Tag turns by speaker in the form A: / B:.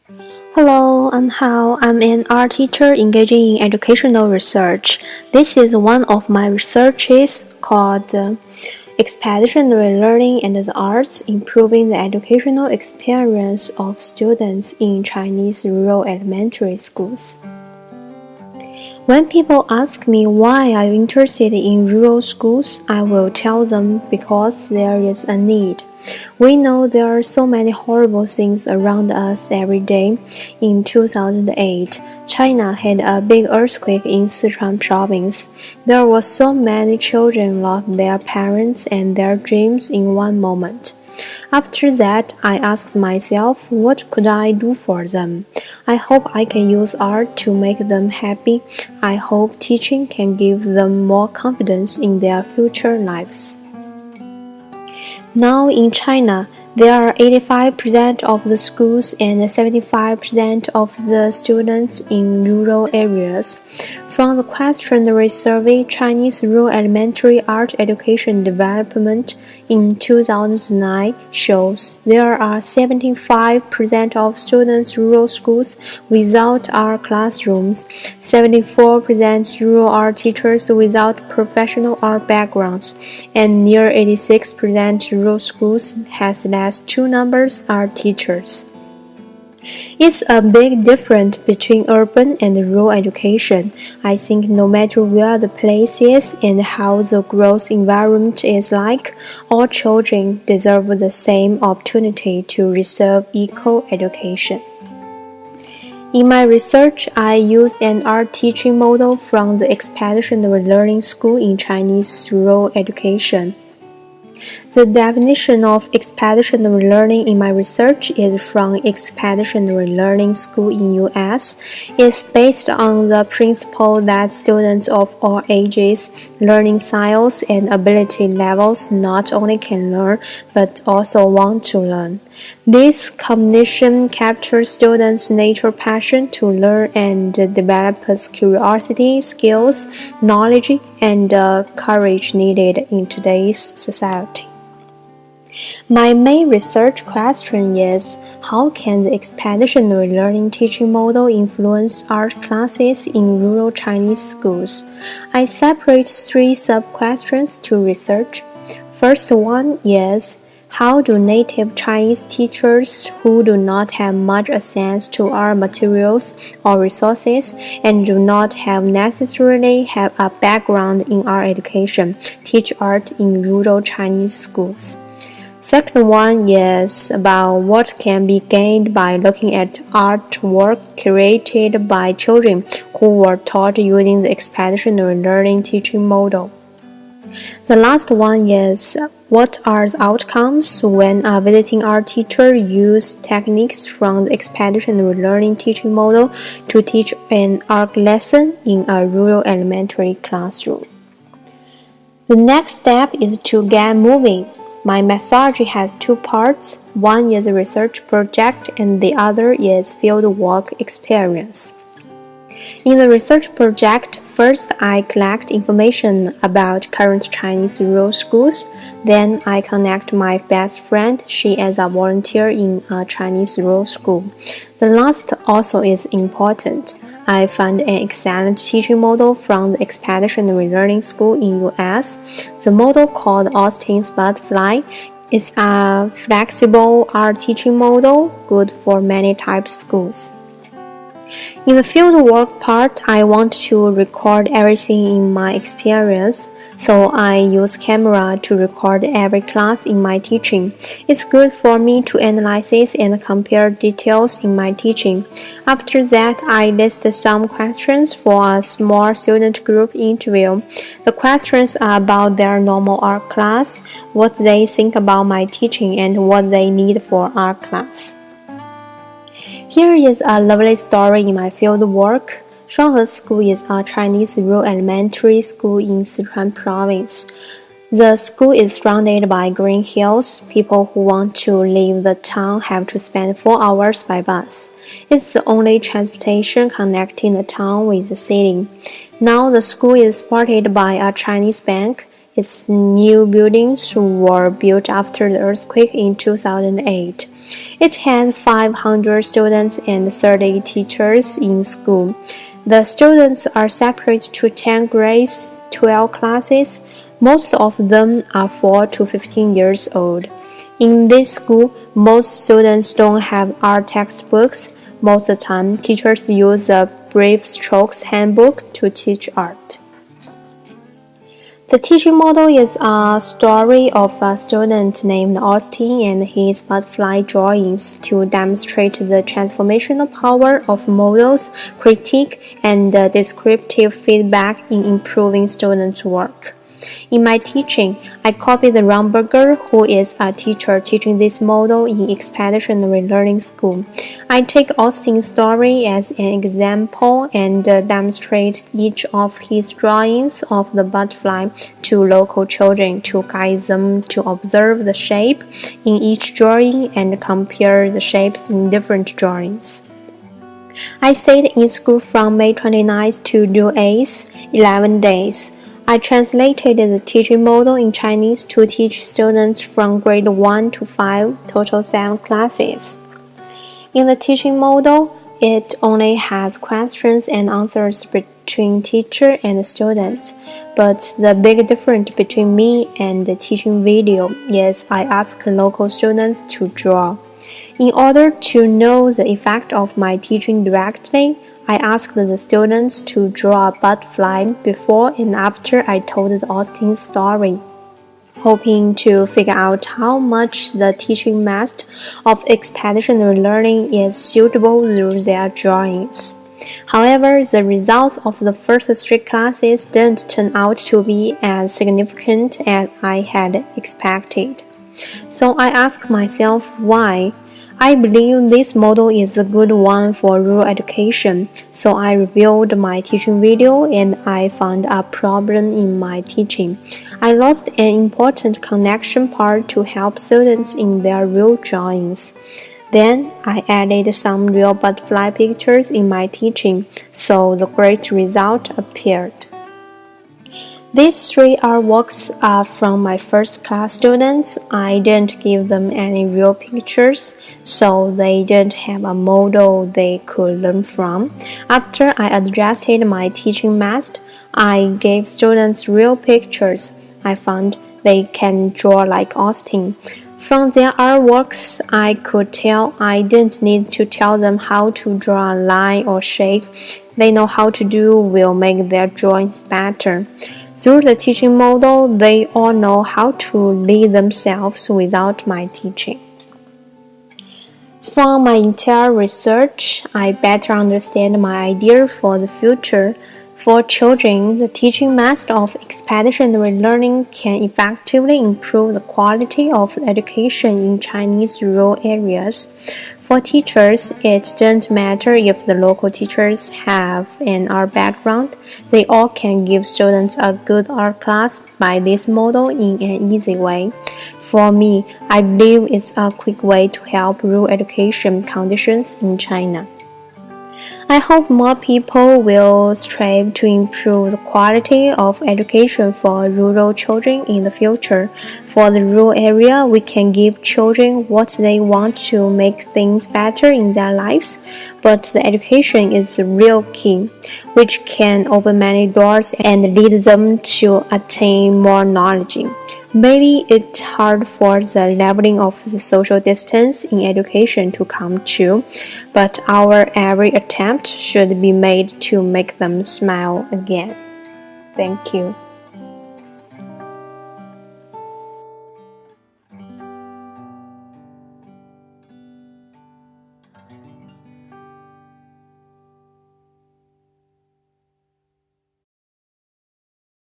A: Hello, I'm Hao. I'm an art teacher engaging in educational research. This is one of my researches called Expeditionary Learning and the Arts, Improving the Educational Experience of Students in Chinese Rural Elementary Schools. When people ask me why I'm interested in rural schools, I will tell them because there is a need. We know there are so many horrible things around us every day. In 2008, China had a big earthquake in Sichuan province. There were so many children lost their parents and their dreams in one moment. After that, I asked myself, what could I do for them? I hope I can use art to make them happy. I hope teaching can give them more confidence in their future lives. Now in China, there are 85% of the schools and 75% of the students in rural areas. From the questionnaire survey Chinese Rural Elementary Art Education Development in 2009 shows there are 75% of students rural schools without art classrooms, 74% rural art teachers without professional art backgrounds, and near 86% rural schools has less two numbers are teachers. It's a big difference between urban and rural education. I think no matter where the place is and how the growth environment is like, all children deserve the same opportunity to receive equal education. In my research, I used an art teaching model from the Expeditionary Learning School in Chinese Rural Education. The definition of expeditionary learning in my research is from Expeditionary Learning School in US. It's based on the principle that students of all ages, learning styles, and ability levels not only can learn, but also want to learn. This combination captures students' natural passion to learn and develops curiosity, skills, knowledge, and courage needed in today's society. My main research question is, how can the expeditionary learning teaching model influence art classes in rural Chinese schools? I separate three sub-questions to research. First one is, how do native Chinese teachers who do not have much access to art materials or resources and do not necessarily have a background in art education teach art in rural Chinese schools? Second one is about what can be gained by looking at artwork created by children who were taught using the expeditionary learning teaching model. The last one is, what are the outcomes when a visiting art teacher uses techniques from the expeditionary learning teaching model to teach an art lesson in a rural elementary classroom? The next step is to get moving. My methodology has two parts. One is a research project and the other is fieldwork experience. In the research project, first I collect information about current Chinese rural schools. Then I connect my best friend. She is a volunteer in a Chinese rural school. The last also is important. I found an excellent teaching model from the Expeditionary Learning School in US. The model called Austin's Butterfly is a flexible art teaching model good for many types of schools. In the fieldwork part, I want to record everything in my experience, so I use camera to record every class in my teaching. It's good for me to analyze and compare details in my teaching. After that, I list some questions for a small student group interview. The questions are about their normal art class, what they think about my teaching, and what they need for art class. Here is a lovely story in my field work. Shuanghe School is a Chinese rural elementary school in Sichuan province. The school is surrounded by green hills. People who want to leave the town have to spend 4 hours by bus. It's the only transportation connecting the town with the city. Now the school is supported by a Chinese bank. Its new buildings were built after the earthquake in 2008. It has 500 students and 30 teachers in school. The students are separated to 10 grades, 12 classes. Most of them are 4 to 15 years old. In this school, most students don't have art textbooks. Most of the time, teachers use a Brave Strokes handbook to teach art. The teaching model is a story of a student named Austin and his butterfly drawings to demonstrate the transformational power of models, critique, and descriptive feedback in improving students' work. In my teaching, I copy the Romberger, who is a teacher teaching this model in Expeditionary Learning School. I take Austin's story as an example and demonstrate each of his drawings of the butterfly to local children to guide them to observe the shape in each drawing and compare the shapes in different drawings. I stayed in school from May 29th to June 8th, 11 days. I translated the teaching model in Chinese to teach students from grade 1 to 5, total 7 classes. In the teaching model, it only has questions and answers between teacher and students. But the big difference between me and the teaching video is I ask local students to draw. In order to know the effect of my teaching directly, I asked the students to draw a butterfly before and after I told the Austin story, hoping to figure out how much the teaching method of expeditionary learning is suitable through their drawings. However, the results of the first 3 classes didn't turn out to be as significant as I had expected. So I asked myself why. I believe this model is a good one for rural education, so I reviewed my teaching video and I found a problem in my teaching. I lost an important connection part to help students in their real drawings. Then I added some real butterfly pictures in my teaching, so the great result appeared. These 3 artworks are from my first class students. I didn't give them any real pictures, so they didn't have a model they could learn from. After I adjusted my teaching method, I gave students real pictures. I found they can draw like Austin. From their artworks, I could tell I didn't need to tell them how to draw a line or shape. They know how to do will make their drawings better. Through the teaching model, they all know how to lead themselves without my teaching. From my entire research, I better understand my idea for the future. For children, the teaching method of expeditionary learning can effectively improve the quality of education in Chinese rural areas. For teachers, it doesn't matter if the local teachers have an art background, they all can give students a good art class by this model in an easy way. For me, I believe it's a quick way to help rural education conditions in China. I hope more people will strive to improve the quality of education for rural children in the future. For the rural area, we can give children what they want to make things better in their lives, but the education is the real key, which can open many doors and lead them to attain more knowledge. Maybe it's hard for the leveling of the social distance in education to come true, but our every attempt should be made to make them smile again. Thank you.